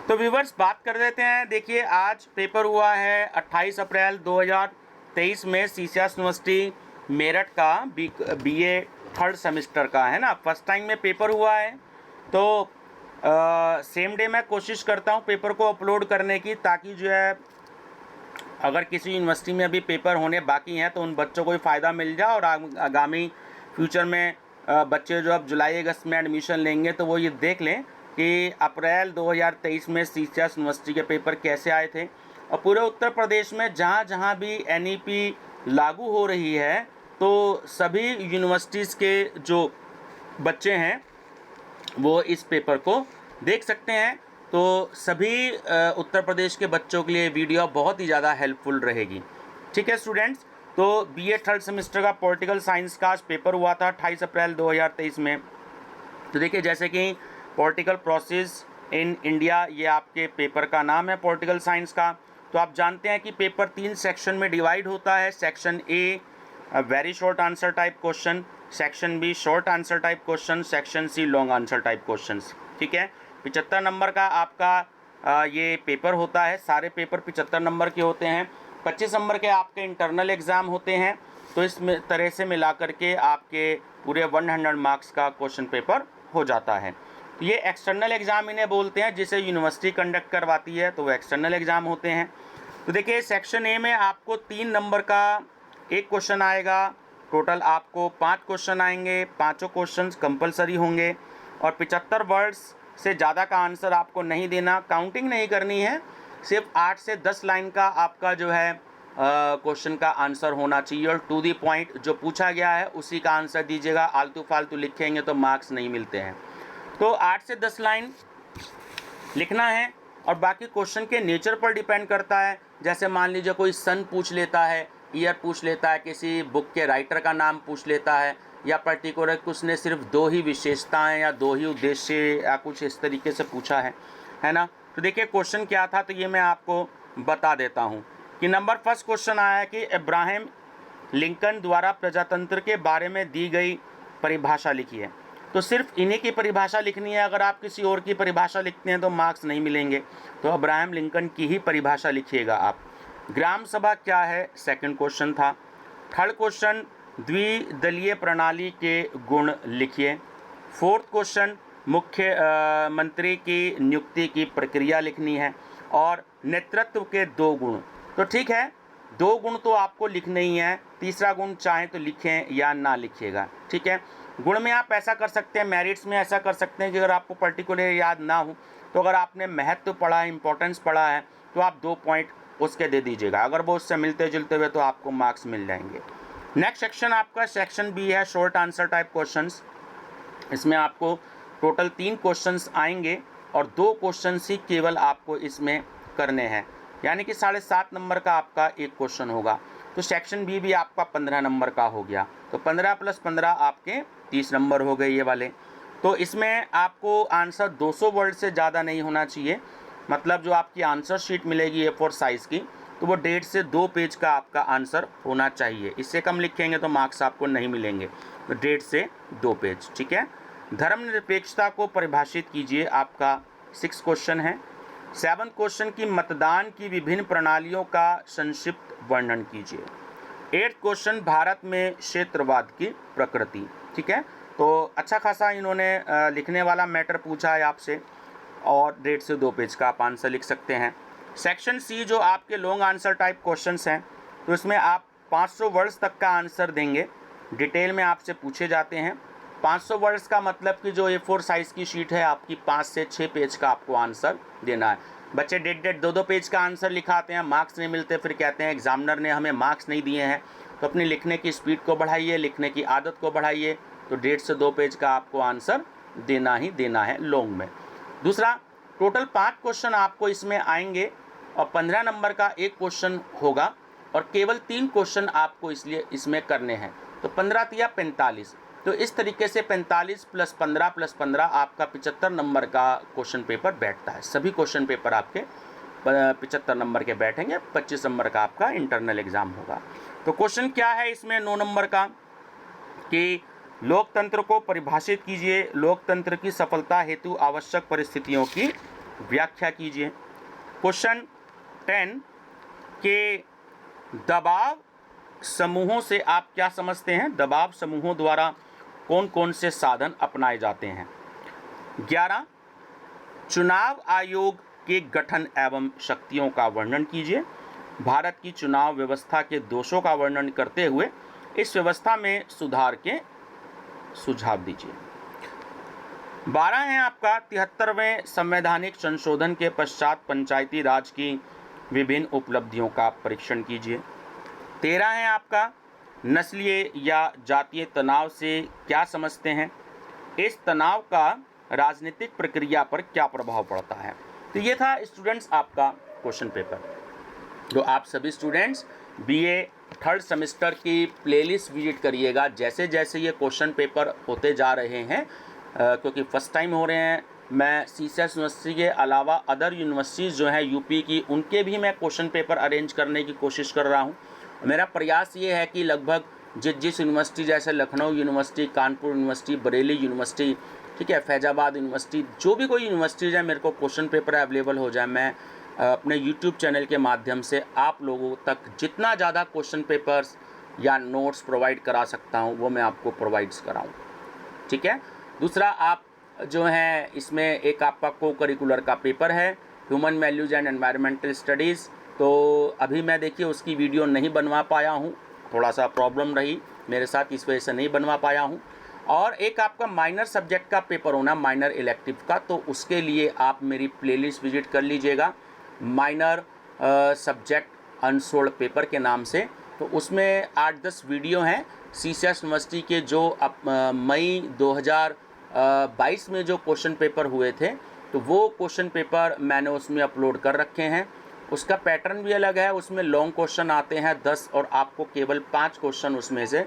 तो व्यूवर्स बात कर लेते हैं। देखिए आज पेपर हुआ है 28 अप्रैल 2023 में सीसीएस यूनिवर्सिटी मेरठ का बीए थर्ड सेमेस्टर का, है ना, फर्स्ट टाइम में पेपर हुआ है। तो सेम डे मैं कोशिश करता हूँ पेपर को अपलोड करने की, ताकि जो है अगर किसी यूनिवर्सिटी में अभी पेपर होने बाकी हैं तो उन बच्चों को भी फ़ायदा मिल जाए, और आगामी फ्यूचर में बच्चे जो अब जुलाई अगस्त में एडमिशन लेंगे तो वो ये देख लें कि अप्रैल 2023 में सीसीएस यूनिवर्सिटी के पेपर कैसे आए थे। और पूरे उत्तर प्रदेश में जहाँ जहाँ भी एनईपी लागू हो रही है तो सभी यूनिवर्सिटीज़ के जो बच्चे हैं वो इस पेपर को देख सकते हैं। तो सभी उत्तर प्रदेश के बच्चों के लिए वीडियो बहुत ही ज़्यादा हेल्पफुल रहेगी। ठीक है स्टूडेंट्स, तो बीए थर्ड सेमेस्टर का पॉलिटिकल साइंस का पेपर हुआ था 28 अप्रैल 2023 में। तो देखिए जैसे कि पॉलिटिकल प्रोसेस इन इंडिया, ये आपके पेपर का नाम है पॉलिटिकल साइंस का। तो आप जानते हैं कि पेपर 3 सेक्शन में डिवाइड होता है। Section A very short answer type question, section B short answer type question, section C long answer type questions. ठीक है, 75 नंबर का आपका ये पेपर होता है। सारे पेपर 75 नंबर के होते हैं। 25 नंबर के आपके इंटरनल एग्ज़ाम होते हैं। तो इस तरह से मिला करके आपके पूरे 100 मार्क्स का क्वेश्चन पेपर हो जाता है। तो ये एक्सटर्नल एग्ज़ाम इन्हें बोलते हैं, जिसे यूनिवर्सिटी कंडक्ट करवाती है, तो वो एक्सटर्नल एग्ज़ाम होते हैं। तो देखिए सेक्शन ए में आपको 3 नंबर का एक क्वेश्चन आएगा। टोटल आपको 5 क्वेश्चन आएंगे, पाँचों क्वेश्चन कंपलसरी होंगे, और 75 वर्ड्स से ज़्यादा का आंसर आपको नहीं देना, काउंटिंग नहीं करनी है। सिर्फ 8 से 10 लाइन का आपका जो है क्वेश्चन का आंसर होना चाहिए, और टू दी पॉइंट जो पूछा गया है उसी का आंसर दीजिएगा। आलतू फालतू लिखेंगे तो मार्क्स नहीं मिलते हैं। तो 8 से 10 लाइन लिखना है, और बाकी क्वेश्चन के नेचर पर डिपेंड करता है। जैसे मान लीजिए कोई सन पूछ लेता है, ईयर पूछ लेता है, किसी बुक के राइटर का नाम पूछ लेता है, या पर्टिकुलर कुछ ने सिर्फ 2 ही विशेषताएं या 2 ही उद्देश्य या कुछ इस तरीके से पूछा है ना। तो देखिए क्वेश्चन क्या था, तो ये मैं आपको बता देता हूँ कि नंबर फर्स्ट क्वेश्चन आया है कि अब्राहम लिंकन द्वारा प्रजातंत्र के बारे में दी गई परिभाषा लिखिए। तो सिर्फ इन्हीं की परिभाषा लिखनी है। अगर आप किसी और की परिभाषा लिखते हैं तो मार्क्स नहीं मिलेंगे। तो अब्राहम लिंकन की ही परिभाषा लिखिएगा आप। ग्राम सभा क्या है, सेकंड क्वेश्चन था। थर्ड क्वेश्चन द्विदलीय प्रणाली के गुण लिखिए। फोर्थ क्वेश्चन मुख्य मंत्री की नियुक्ति की प्रक्रिया लिखनी है, और नेतृत्व के 2 गुण। तो ठीक है, 2 गुण तो आपको लिखने ही है, तीसरा गुण चाहे तो लिखें या ना लिखिएगा। ठीक है, गुण में आप ऐसा कर सकते हैं, मेरिट्स में ऐसा कर सकते हैं कि अगर आपको पर्टिकुलर याद ना हो तो अगर आपने महत्व पढ़ा है, इंपॉर्टेंस पढ़ा है, तो आप 2 पॉइंट उसके दे दीजिएगा। अगर वो उससे मिलते जुलते हुए तो आपको मार्क्स मिल जाएंगे। नेक्स्ट सेक्शन आपका सेक्शन बी है, शॉर्ट आंसर टाइप क्वेश्चंस। इसमें आपको टोटल 3 क्वेश्चंस आएंगे, और 2 क्वेश्चंस ही केवल आपको इसमें करने हैं, यानी कि 7.5 नंबर का आपका एक क्वेश्चन होगा। तो सेक्शन बी भी आपका 15 नंबर का हो गया। तो 15 + 15 आपके 30 नंबर हो गए ये वाले। तो इसमें आपको आंसर 200 वर्ड से ज़्यादा नहीं होना चाहिए। मतलब जो आपकी आंसर शीट मिलेगी A4 साइज़ की, तो वो 1.5 से 2 पेज का आपका आंसर होना चाहिए। इससे कम लिखेंगे तो मार्क्स आपको नहीं मिलेंगे। तो 1.5 से 2 पेज। ठीक है, धर्मनिरपेक्षता को परिभाषित कीजिए, आपका 6 क्वेश्चन है। 7 क्वेश्चन की मतदान की विभिन्न प्रणालियों का संक्षिप्त वर्णन कीजिए। 8 क्वेश्चन भारत में क्षेत्रवाद की प्रकृति। ठीक है, तो अच्छा खासा इन्होंने लिखने वाला मैटर पूछा है आपसे, और 1.5 से 2 पेज का आप आंसर लिख सकते हैं। सेक्शन सी जो आपके लॉन्ग आंसर टाइप क्वेश्चंस हैं, तो इसमें आप 500 वर्ड्स तक का आंसर देंगे। डिटेल में आपसे पूछे जाते हैं। 500 वर्ड्स का मतलब कि जो A4 साइज़ की शीट है आपकी, 5 से 6 पेज का आपको आंसर देना है। बच्चे 1.5 2 पेज का आंसर लिखाते हैं, मार्क्स नहीं मिलते, फिर कहते हैं एग्जामिनर ने हमें मार्क्स नहीं दिए हैं। तो अपनी लिखने की स्पीड को बढ़ाइए, लिखने की आदत को बढ़ाइए। तो 1.5 से 2 पेज का आपको आंसर देना ही देना है लॉन्ग में। दूसरा, टोटल 5 क्वेश्चन आपको इसमें आएंगे, और 15 नंबर का एक क्वेश्चन होगा, और केवल 3 क्वेश्चन आपको इसलिए इसमें करने हैं। तो 15 या 45। तो इस तरीके से 45 + 15 + 15 आपका 75 नंबर का क्वेश्चन पेपर बैठता है। सभी क्वेश्चन पेपर आपके 75 नंबर के बैठेंगे। 25 नंबर का आपका इंटरनल एग्जाम होगा। तो क्वेश्चन क्या है इसमें 9 नंबर का, कि लोकतंत्र को परिभाषित कीजिए। लोकतंत्र की सफलता हेतु आवश्यक परिस्थितियों की व्याख्या कीजिए। क्वेश्चन 10 के दबाव समूहों से आप क्या समझते हैं? दबाव समूहों द्वारा कौन कौन से साधन अपनाए जाते हैं? 11 चुनाव आयोग के गठन एवं शक्तियों का वर्णन कीजिए। भारत की चुनाव व्यवस्था के दोषों का वर्णन करते हुए इस व्यवस्था में सुधार के सुझाव दीजिए। 12 है आपका 73वें संवैधानिक संशोधन के पश्चात पंचायती राज की विभिन्न उपलब्धियों का परीक्षण कीजिए। 13 है आपका नस्लीय या जातीय तनाव से क्या समझते हैं? इस तनाव का राजनीतिक प्रक्रिया पर क्या प्रभाव पड़ता है? तो ये था स्टूडेंट्स आपका क्वेश्चन पेपर। तो आप सभी स्टूडेंट्स बीए थर्ड सेमेस्टर की प्लेलिस्ट विजिट करिएगा जैसे जैसे ये क्वेश्चन पेपर होते जा रहे हैं, क्योंकि फर्स्ट टाइम हो रहे हैं। मैं सीसीएस यूनिवर्सिटी के अलावा अदर यूनिवर्सिटीज़ जो हैं यूपी की, उनके भी मैं क्वेश्चन पेपर अरेंज करने की कोशिश कर रहा हूँ। मेरा प्रयास ये है कि लगभग जिस यूनिवर्सिटी जैसे Lucknow university, Kanpur university, Bareilly university, ठीक है, फैजाबाद यूनिवर्सिटी, जो भी कोई यूनिवर्सिटीज़ है, मेरे को क्वेश्चन पेपर अवेलेबल हो जाए। मैं अपने यूट्यूब चैनल के माध्यम से आप लोगों तक जितना ज़्यादा क्वेश्चन पेपर्स या नोट्स प्रोवाइड करा सकता हूँ वो मैं आपको प्रोवाइड्स कराऊँ, ठीक है। दूसरा, आप जो है इसमें एक आपका को करिकुलर का पेपर है human values and environmental studies. तो अभी मैं देखिए उसकी वीडियो नहीं बनवा पाया हूँ, थोड़ा सा प्रॉब्लम रही मेरे साथ, इस वजह से नहीं बनवा पाया हूँ। और एक आपका माइनर सब्जेक्ट का पेपर होना, माइनर इलेक्टिव का, तो उसके लिए आप मेरी प्लेलिस्ट विजिट कर लीजिएगा माइनर सब्जेक्ट अनसोल्ड पेपर के नाम से। तो उसमें 8-10 वीडियो हैं सीसीएस यूनिवर्सिटी के जो मई 2022 में जो क्वेश्चन पेपर हुए थे, तो वो क्वेश्चन पेपर मैंने उसमें अपलोड कर रखे हैं। उसका पैटर्न भी अलग है, उसमें लॉन्ग क्वेश्चन आते हैं 10 और आपको केवल 5 क्वेश्चन उसमें से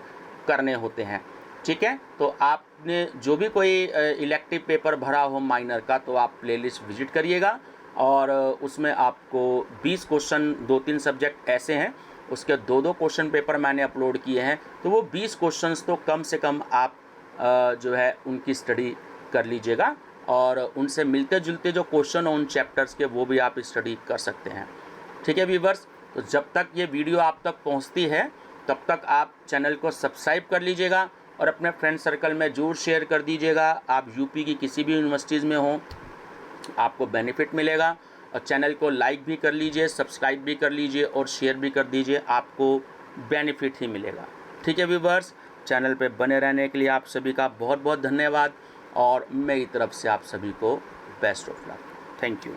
करने होते हैं, ठीक है। तो आपने जो भी कोई इलेक्टिव पेपर भरा हो माइनर का, तो आप प्लेलिस्ट विजिट करिएगा और उसमें आपको 20 क्वेश्चन, 2-3 सब्जेक्ट ऐसे हैं, उसके 2-2 क्वेश्चन पेपर मैंने अपलोड किए हैं। तो वो 20 क्वेश्चंस तो कम से कम आप जो है उनकी स्टडी कर लीजिएगा और उनसे मिलते जुलते जो क्वेश्चन हो उन चैप्टर्स के, वो भी आप स्टडी कर सकते हैं, ठीक है व्यूअर्स। तो जब तक ये वीडियो आप तक पहुंचती है तब तक आप चैनल को सब्सक्राइब कर लीजिएगा और अपने फ्रेंड सर्कल में जरूर शेयर कर दीजिएगा। आप यूपी की किसी भी यूनिवर्सिटीज़ में हो, आपको बेनिफिट मिलेगा। और चैनल को लाइक भी कर लीजिए, सब्सक्राइब भी कर लीजिए और शेयर भी कर दीजिए, आपको बेनिफिट ही मिलेगा, ठीक है व्यूअर्स। चैनल पे बने रहने के लिए आप सभी का बहुत बहुत धन्यवाद और मेरी तरफ से आप सभी को best of luck. Thank you.